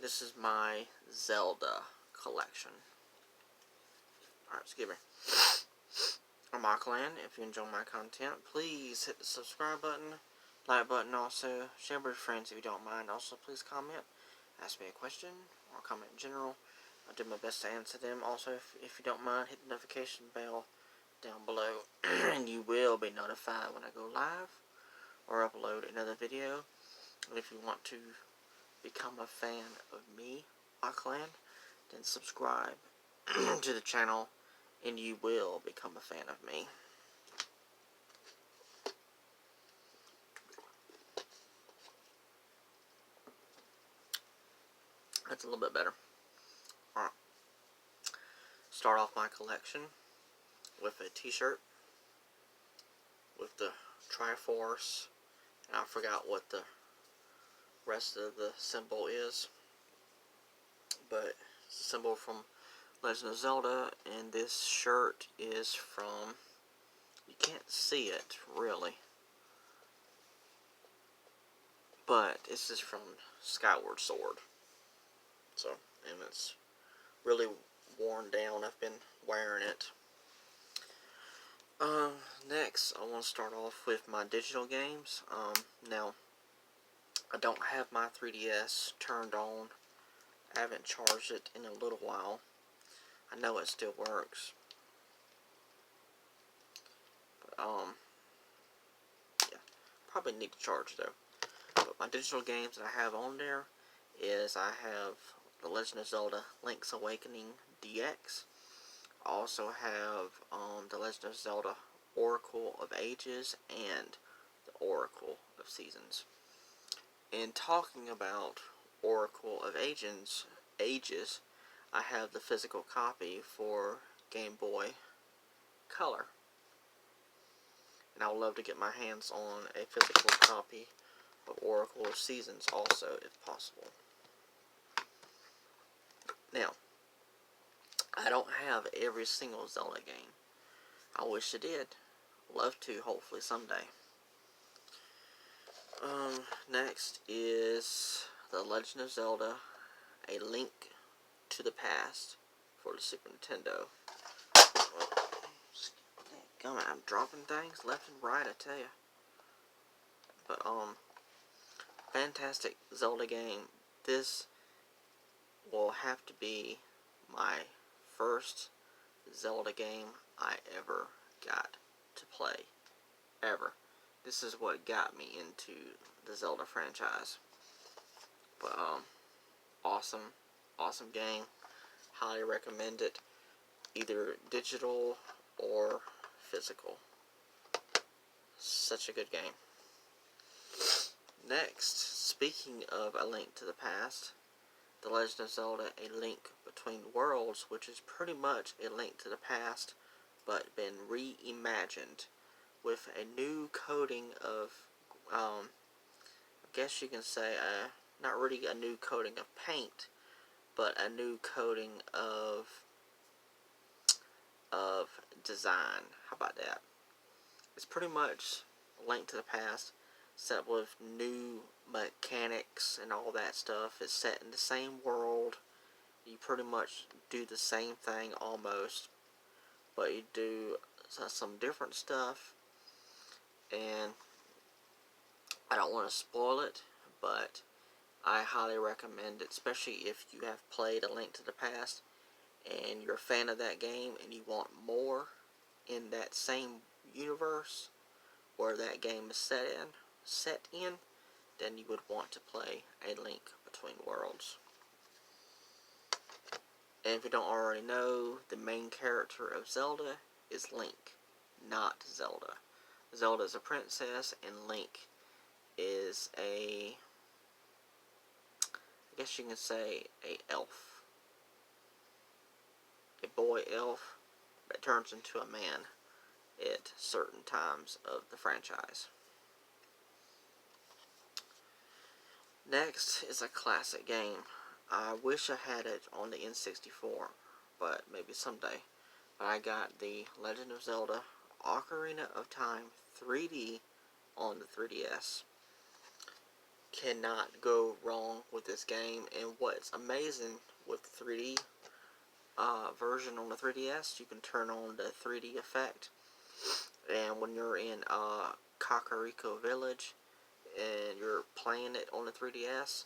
This is my Zelda collection. Alright, skip me. I'm Auckland. If you enjoy my content, please hit the subscribe button, like button also, share with your friends if you don't mind. Also, please comment, ask me a question, or comment in general. I'll do my best to answer them. Also, if you don't mind, hit the notification bell down below, and you will be notified when I go live or upload another video. And if you want to become a fan of me, Auckland, then subscribe to the channel, and you will become a fan of me. That's a little bit better. Alright. Start off my collection with a t-shirt with the Triforce, and I forgot what the rest of the symbol is, but it's a symbol from Legend of Zelda, and this shirt is from, you can't see it really, but this is from Skyward Sword. So, and it's really worn down. I've been wearing it. Next, I want to start off with my digital games. Now, I don't have my 3DS turned on. I haven't charged it in a little while. I know it still works. But, yeah, probably need to charge though. But my digital games that I have on there is I have The Legend of Zelda Link's Awakening DX. I also have The Legend of Zelda Oracle of Ages and the Oracle of Seasons. In talking about Oracle of Ages, I have the physical copy for Game Boy Color. And I would love to get my hands on a physical copy of Oracle of Seasons also, if possible. Now, I don't have every single Zelda game. I wish I did. Love to, hopefully someday. Next is The Legend of Zelda, A Link to the Past for the Super Nintendo. I'm dropping things left and right, I tell you. But, fantastic Zelda game. This will have to be my first Zelda game I ever got to play. Ever. This is what got me into the Zelda franchise. But, awesome game. Highly recommend it. Either digital or physical. Such a good game. Next, speaking of A Link to the Past, The Legend of Zelda A Link Between Worlds, which is pretty much A Link to the Past, but been reimagined with a new coating of, I guess you can say, not really a new coating of paint, but a new coating of design. How about that? It's pretty much A Link to the Past, set with new mechanics and all that stuff. It's set in the same world. You pretty much do the same thing almost, but you do some different stuff. And I don't want to spoil it, but I highly recommend it, especially if you have played A Link to the Past and you're a fan of that game and you want more in that same universe where that game is set in, then you would want to play A Link Between Worlds. And if you don't already know, the main character of Zelda is Link, not Zelda. Zelda is a princess, and Link is I guess you can say, a elf. A boy elf that turns into a man at certain times of the franchise. Next is a classic game. I wish I had it on the N64, but maybe someday. But I got the Legend of Zelda Ocarina of Time 3D on the 3DS. Cannot go wrong with this game, and what's amazing with the 3D version on the 3DS, you can turn on the 3D effect, and when you're in Kakariko Village and you're playing it on the 3DS,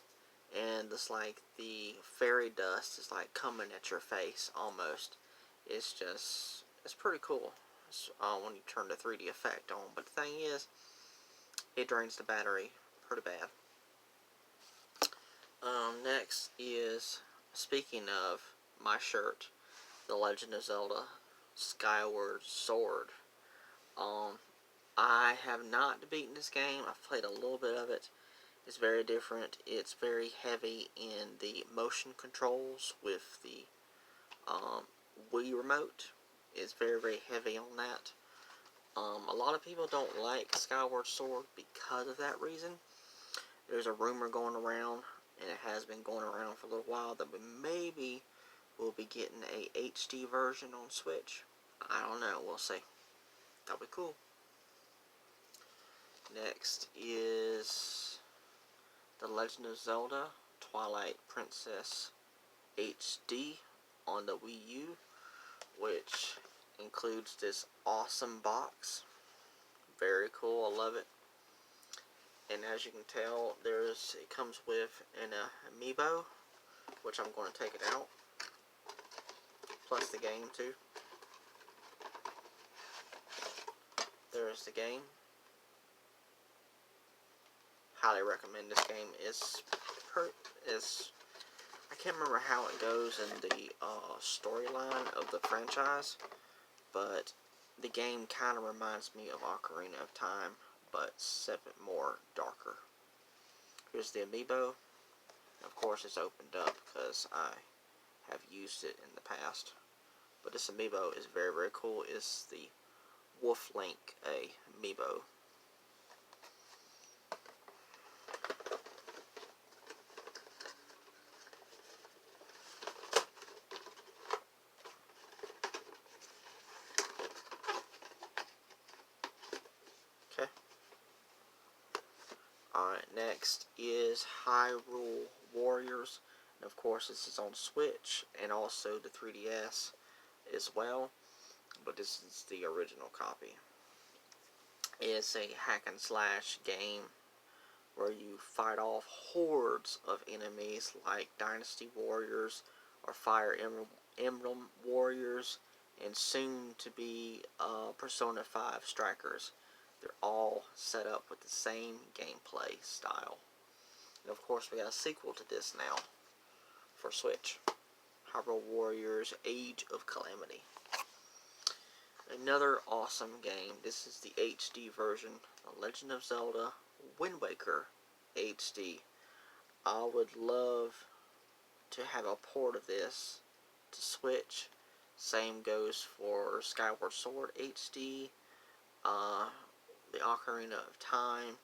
and it's like the fairy dust is like coming at your face almost. It's pretty cool when you turn the 3D effect on. But the thing is, it drains the battery pretty bad. Next is, speaking of my shirt, The Legend of Zelda Skyward Sword. I have not beaten this game. I've played a little bit of it. It's very different. It's very heavy in the motion controls with the Wii remote. It's very, very heavy on that. A lot of people don't like Skyward Sword because of that reason. There's a rumor going around, and it has been going around for a little while, that we maybe will be getting a HD version on Switch. I don't know. We'll see. That'll be cool. Next is The Legend of Zelda Twilight Princess HD on the Wii U, which includes this awesome box. Very cool. I love it. And as you can tell, it comes with an amiibo, which I'm going to take it out, plus the game too. There's the game. Highly recommend this game. I can't remember how it goes in the storyline of the franchise, but the game kind of reminds me of Ocarina of Time, but 7 more darker. Here's the amiibo. Of course, it's opened up because I have used it in the past. But this amiibo is very, very cool. It's the Wolf Link amiibo. Okay. Alright, next is Hyrule Warriors. And of course, this is on Switch and also the 3DS as well. But this is the original copy. It's a hack and slash game where you fight off hordes of enemies like Dynasty Warriors or Fire Emblem Warriors, and soon to be Persona 5 Strikers. They're all set up with the same gameplay style. And of course, we got a sequel to this now for Switch. Hyrule Warriors Age of Calamity. Another awesome game. This is the HD version, The Legend of Zelda Wind Waker HD. I would love to have a port of this to Switch. Same goes for Skyward Sword HD, the Ocarina of Time,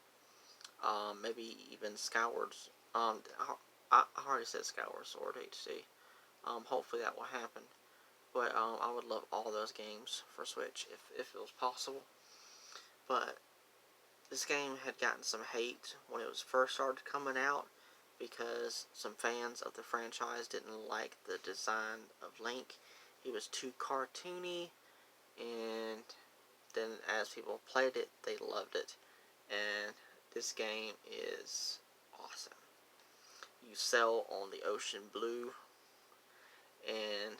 maybe even Skyward's. I already said Skyward Sword HD. Hopefully that will happen. But I would love all those games for Switch if it was possible. But this game had gotten some hate when it was first started coming out because some fans of the franchise didn't like the design of Link. He was too cartoony, and then as people played it, they loved it. And this game is awesome. You sail on the ocean blue, and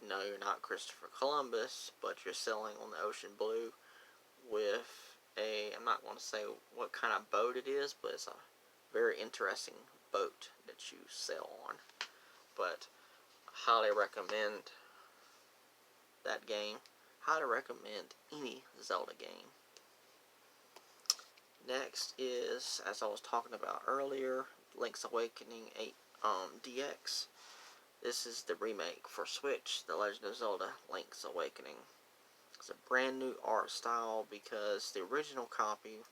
no, you're not Christopher Columbus, but you're sailing on the ocean blue with I'm not going to say what kind of boat it is, but it's a very interesting boat that you sail on. But highly recommend that game. Highly recommend any Zelda game. Next is, as I was talking about earlier, Link's Awakening 8 DX. This is the remake for Switch, The Legend of Zelda Link's Awakening. It's a brand new art style because the original copy,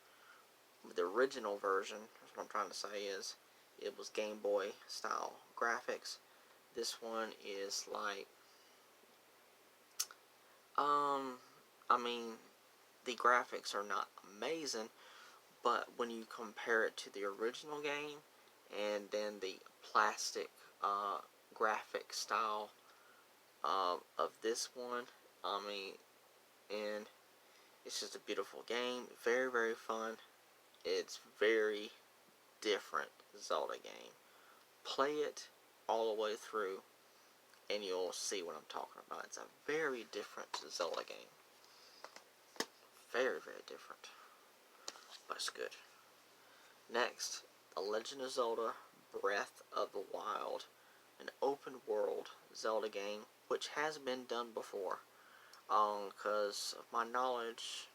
the original version, that's what I'm trying to say, is it was Game Boy style graphics. This one is like, I mean, the graphics are not amazing, but when you compare it to the original game and then the classic graphic style of this one. I mean, and it's just a beautiful game. Very, very fun. It's very different Zelda game. Play it all the way through, and you'll see what I'm talking about. It's a very different Zelda game. Very, very different. But it's good. Next, The Legend of Zelda Breath of the Wild. An open world Zelda game, which has been done before. Because of my knowledge,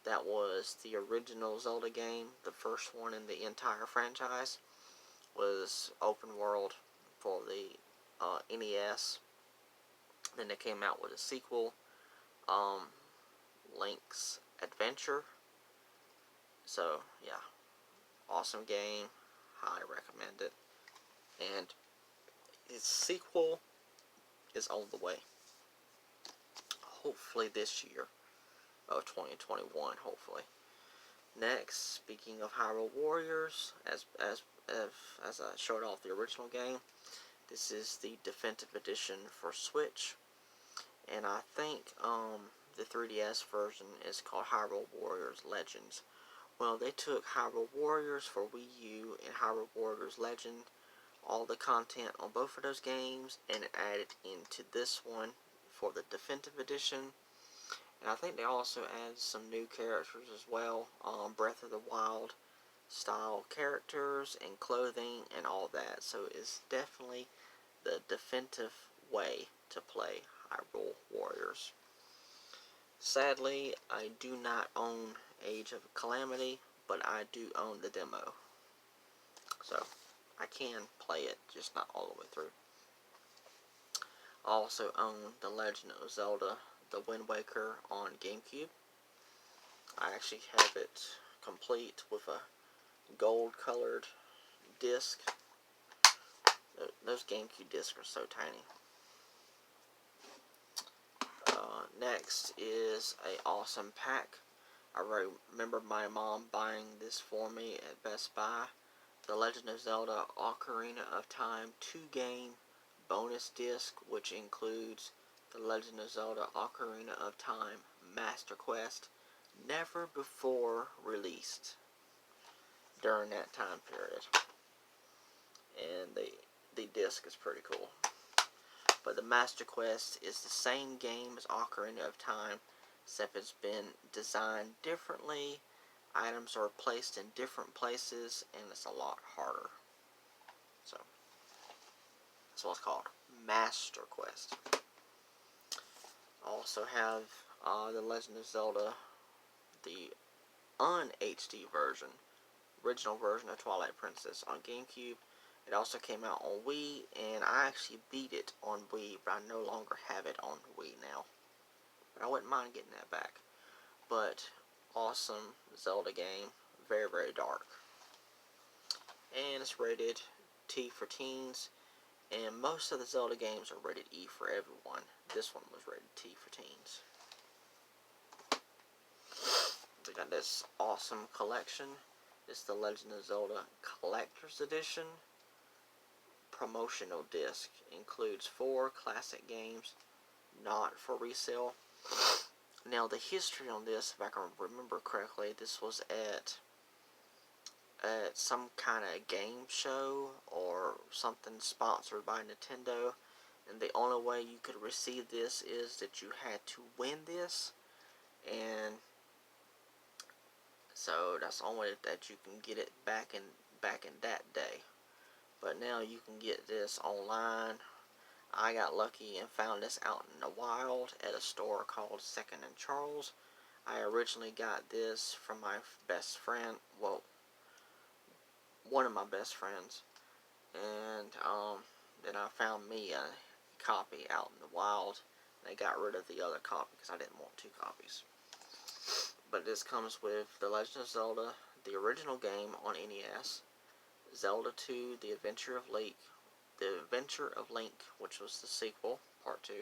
that was the original Zelda game. The first one in the entire franchise was open world for the NES. Then they came out with a sequel, um, Link's Adventure. So, yeah, awesome game. Highly recommend it. And its sequel is on the way. Hopefully this year of 2021, hopefully. Next, speaking of Hyrule Warriors, as I showed off the original game, this is the definitive edition for Switch, and I think the 3DS version is called Hyrule Warriors Legends. Well, they took Hyrule Warriors for Wii U and Hyrule Warriors Legend, all the content on both of those games, and added into this one for the definitive edition. And I think they also added some new characters as well, Breath of the Wild style characters and clothing and all that. So it's definitely the definitive way to play Hyrule Warriors. Sadly, I do not own Age of Calamity, but I do own the demo. So I can play it, just not all the way through. I also own The Legend of Zelda The Wind Waker on GameCube. I actually have it complete with a gold colored disc. Those GameCube discs are so tiny. Next is a awesome pack. I remember my mom buying this for me at Best Buy. The Legend of Zelda Ocarina of Time 2-game bonus disc, which includes The Legend of Zelda Ocarina of Time Master Quest, never before released during that time period. And the disc is pretty cool. But the Master Quest is the same game as Ocarina of Time, except it's been designed differently. Items are placed in different places, and it's a lot harder. So, that's what it's called. Master Quest. Also have The Legend of Zelda, the un-HD version, original version of Twilight Princess on GameCube. It also came out on Wii, and I actually beat it on Wii, but I no longer have it on Wii now. But I wouldn't mind getting that back. But awesome Zelda game, very, very dark. And it's rated T for teens, and most of the Zelda games are rated E for everyone. This one was rated T for teens. We got this awesome collection. It's the Legend of Zelda Collector's Edition. Promotional disc includes 4 classic games, not for resale. Now the history on this, if I can remember correctly, this was at some kind of game show or something sponsored by Nintendo, and the only way you could receive this is that you had to win this, and so that's the only way that you can get it back in that day. But now you can get this online. I got lucky and found this out in the wild at a store called Second and Charles. I originally got this from my best friend, well, one of my best friends, and then I found me a copy out in the wild. They got rid of the other copy because I didn't want 2 copies. But this comes with The Legend of Zelda, the original game on NES, Zelda 2, The Adventure of Link, which was the sequel, Part 2.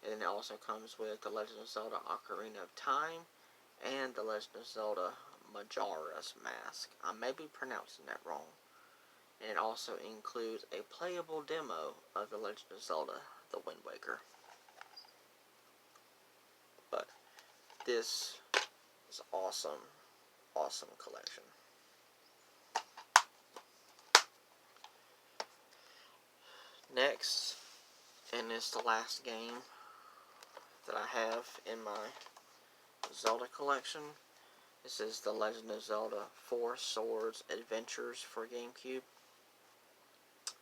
And then it also comes with The Legend of Zelda Ocarina of Time and The Legend of Zelda Majora's Mask. I may be pronouncing that wrong. and it also includes a playable demo of The Legend of Zelda: The Wind Waker. But this is awesome, awesome collection. Next, and it's the last game that I have in my Zelda collection. This is The Legend of Zelda 4 Swords Adventures for GameCube.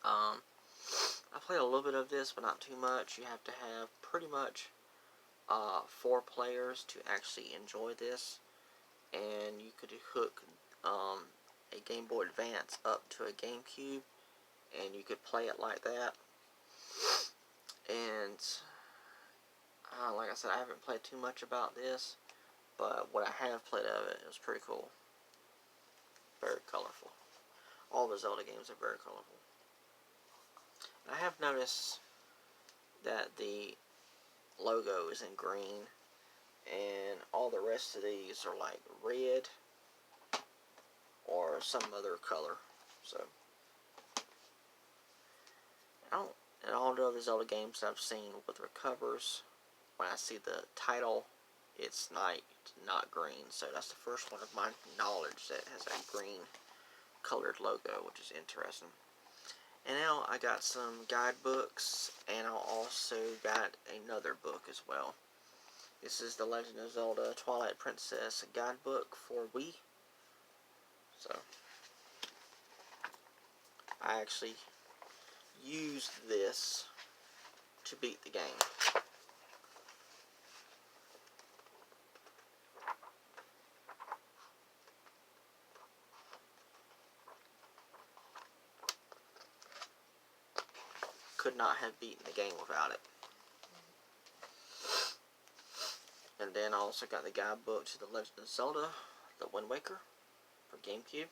I played a little bit of this, but not too much. You have to have pretty much 4 players to actually enjoy this. And you could hook a Game Boy Advance up to a GameCube, and you could play it like that. And like I said, I haven't played too much about this, but what I have played of it was pretty cool. Very colorful. All the Zelda games are very colorful. I have noticed that the logo is in green, and all the rest of these are like red or some other color. So, in all the other Zelda games I've seen with their covers, when I see the title, it's not green. So that's the first one of my knowledge that has a green colored logo, which is interesting. And now I got some guidebooks, and I also got another book as well. This is The Legend of Zelda Twilight Princess guidebook for Wii. So, I actually used this to beat the game. Could not have beaten the game without it. And then I also got the guidebook to The Legend of Zelda: The Wind Waker for GameCube.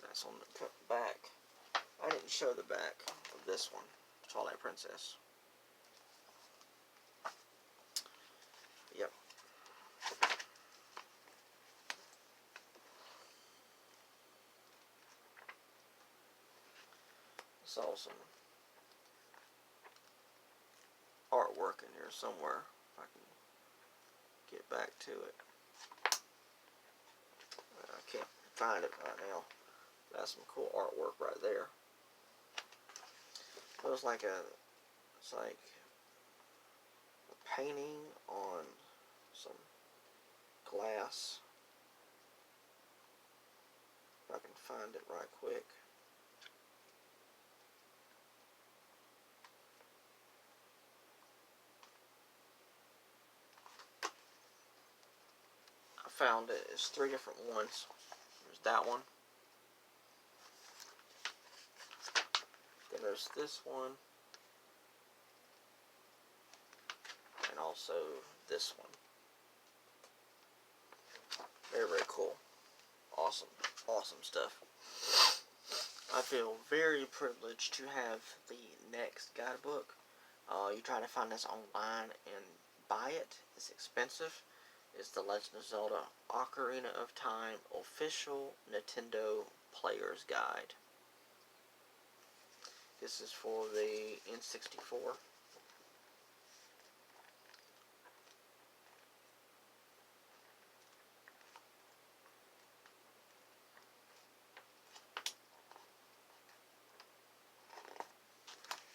That's on the back. I didn't show the back of this one, Twilight Princess. Yep. It's awesome. Artwork in here somewhere, if I can get back to it. I can't find it right now. That's some cool artwork right there. It was like it's like a painting on some glass. If I can find it right quick. I found it. It's 3 different ones. There's that one. Then there's this one. And also this one. Very, very cool. Awesome. Awesome stuff. I feel very privileged to have the next guidebook. You try to find this online and buy it. It's expensive. It's The Legend of Zelda Ocarina of Time Official Nintendo Player's Guide. This is for the N64.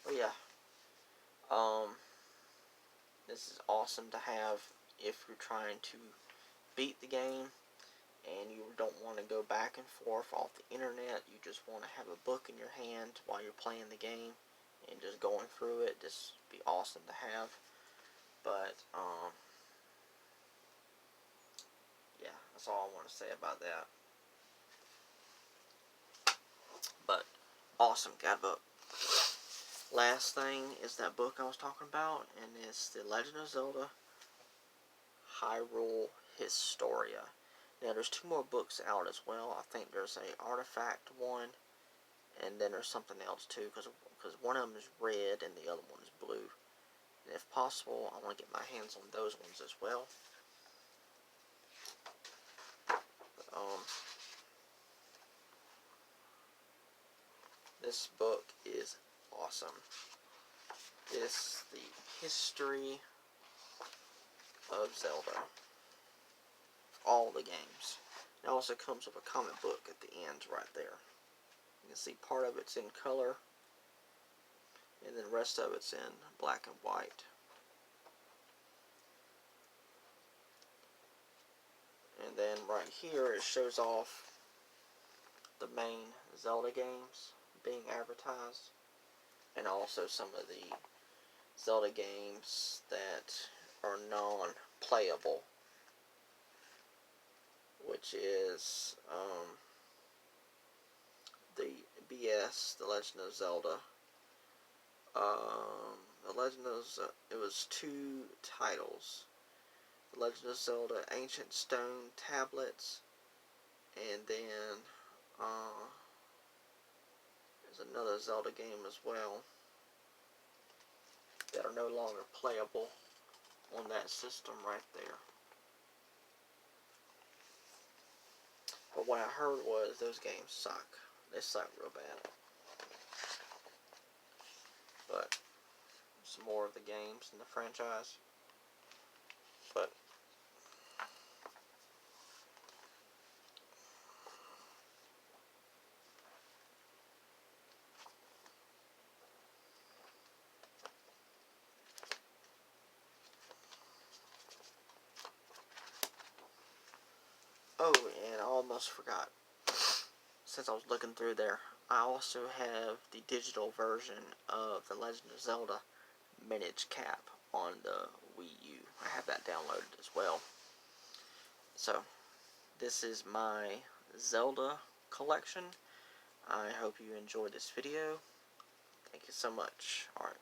But yeah, this is awesome to have if you're trying to beat the game and you don't want to go back and forth off the internet. You just want to have a book in your hand while you're playing the game and just going through it. This would be awesome to have. But yeah, that's all I want to say about that. But awesome guidebook. Last thing is that book I was talking about, and it's The Legend of Zelda Hyrule Historia. Now, there's 2 more books out as well. I think there's a artifact one, and then there's something else too, because one of them is red and the other one is blue. And if possible, I want to get my hands on those ones as well. This book is awesome. It's the history of Zelda. All the games. It also comes with a comic book at the end right there. You can see part of it's in color, and then the rest of it's in black and white. And then right here it shows off the main Zelda games being advertised, and also some of the Zelda games that are non-playable, which is the BS, The Legend of Zelda. The Legend of Zelda, it was 2 titles. The Legend of Zelda Ancient Stone Tablets, and then there's another Zelda game as well that are no longer playable on that system right there. But what I heard was those games suck. They suck real bad. But some more of the games in the franchise. But oh, and I almost forgot. Since I was looking through there, I also have the digital version of The Legend of Zelda Minish Cap on the Wii U. I have that downloaded as well. So, this is my Zelda collection. I hope you enjoyed this video. Thank you so much. Alright.